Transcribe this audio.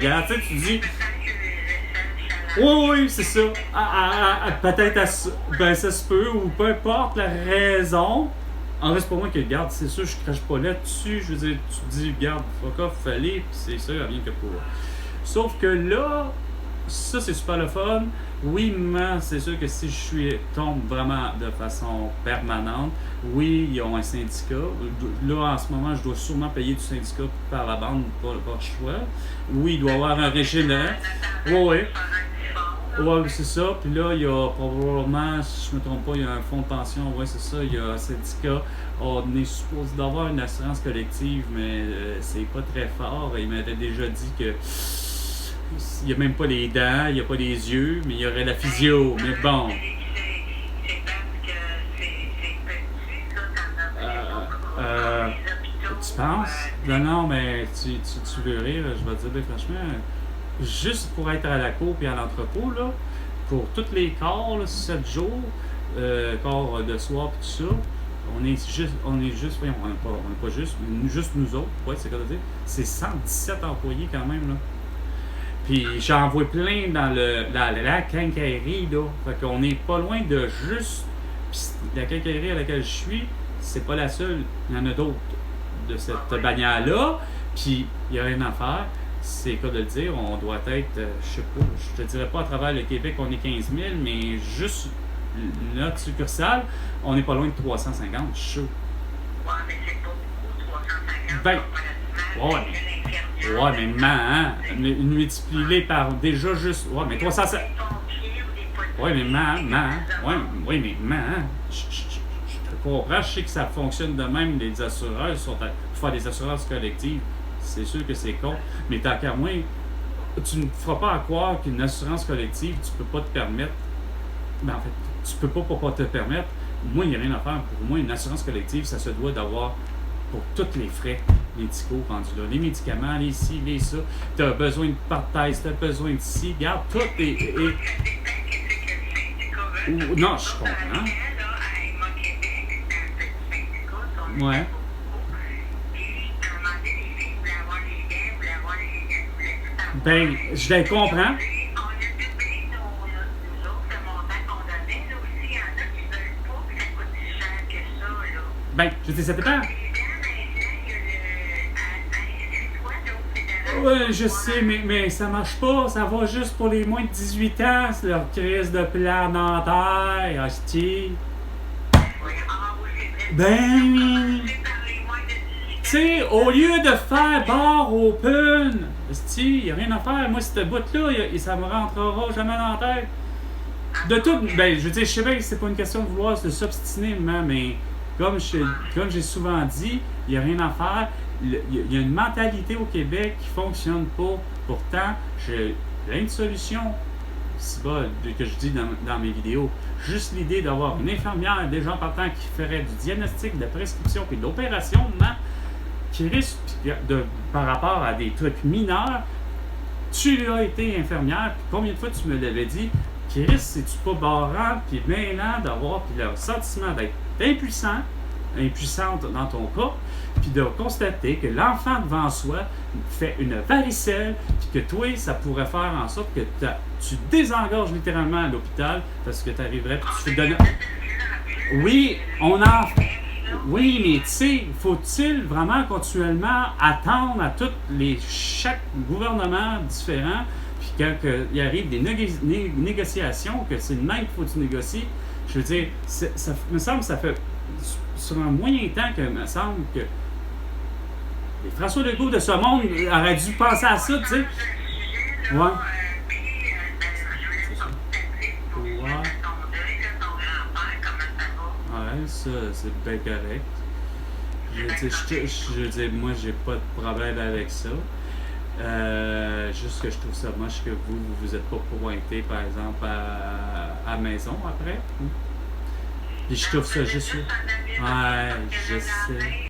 Regarde, tu sais, tu dis, oui, c'est ça. Peut-être, ben ça se peut, ou peu importe la raison. En reste pour moi que, regarde, c'est sûr, je crache pas là-dessus. Je veux dire, tu te dis, regarde, fuck off, fallait, puis c'est ça, rien que pour. Sauf que là, ça, c'est super le fun. Oui, mais c'est sûr que si tombe vraiment de façon permanente, oui, ils ont un syndicat. Là, en ce moment, je dois sûrement payer du syndicat par la bande, pas le choix. Oui, il doit y avoir un régime de... Oui. Ouais, c'est ça. Puis là, il y a probablement, si je me trompe pas, il y a un fonds de pension. Oui, c'est ça. Il y a un syndicat. On est supposé d'avoir une assurance collective, mais c'est pas très fort. Il m'avait déjà dit que il n'y a même pas les dents, il n'y a pas les yeux, mais il y aurait la physio. Mais bon. Tu penses? Non, mais tu veux rire, je vais te dire, ben, franchement, juste pour être à la cour et à l'entrepôt, là, pour tous les corps, là, 7 jours, corps de soir et tout ça, on est juste, voyons, on n'est pas juste nous autres, ouais, c'est quoi de dire, c'est 117 employés quand même, là. Puis j'en vois plein dans la quincaillerie, là. Fait qu'on n'est pas loin de juste. Puis la quincaillerie à laquelle je suis, c'est pas la seule. Il y en a d'autres de cette bannière-là. Puis il n'y a rien à faire. C'est quoi de le dire, on doit être, je sais pas, je te dirais pas à travers le Québec, on est 15 000, mais juste notre succursale, on n'est pas loin de 350, je suis sûr. Ouais, mais c'est pas beaucoup, 350. Ben, ouais, mais multiplié par déjà juste. Ouais, mais 300. Ouais, mais ouais, mais je comprends, je sais que ça fonctionne de même, les assureurs pour faire des assurances collectives. C'est sûr que c'est con, mais tant qu'à moi, tu ne feras pas à croire qu'une assurance collective, tu peux pas te permettre. Ben, en fait, tu peux pas te permettre. Moi, il n'y a rien à faire. Pour moi, une assurance collective, ça se doit d'avoir pour tous les frais médicaux rendus là. Les médicaments, les ci, les ça. Tu as besoin de parthèse, tu as besoin de ci. Regarde, tout est. Non, je comprends. Ouais. Ben, je les comprends. Ben, je dis, ça dépend. Ouais, je sais, mais ça marche pas. Ça va juste pour les moins de 18 ans. C'est leur crise de plan dentaire, hostie. Ben, tu sais, au lieu de faire bar open, hostie, il n'y a rien à faire. Moi, cette bout-là, ça me rentrera jamais dans la tête. De tout, ben, je veux dire, je sais bien que c'est pas une question de vouloir se s'obstiner, mais comme j'ai souvent dit, il n'y a rien à faire. Il y a une mentalité au Québec qui ne fonctionne pas. Pourtant, j'ai plein de solutions que je dis dans mes vidéos. Juste l'idée d'avoir une infirmière, des gens partant qui ferait du diagnostic, de prescription et d'opération, qui risque par rapport à des trucs mineurs. Tu as été infirmière, puis combien de fois tu me l'avais dit, Chris, c'est-tu pas barrant, puis mêlant d'avoir le sentiment d'être impuissante dans ton cas, puis de constater que l'enfant devant soi fait une varicelle, puis que toi, ça pourrait faire en sorte que tu désengages littéralement à l'hôpital parce que tu arriverais, puis tu te donnes. Oui, oui, mais tu sais, faut-il vraiment continuellement attendre à chaque gouvernement différent, puis quand il arrive des négociations, que c'est le même qu'il faut que tu négocies, je veux dire, ça me semble que ça fait sur un moyen temps que me semble que les François Legault de ce monde auraient dû penser à ça, tu sais. Ouais. Ouais, ça, c'est bien correct. Je veux dire, moi, j'ai pas de problème avec ça. Juste que je trouve ça moche que vous êtes pas pointé, par exemple, à la maison après. Puis je trouve ça juste. Ouais, je sais.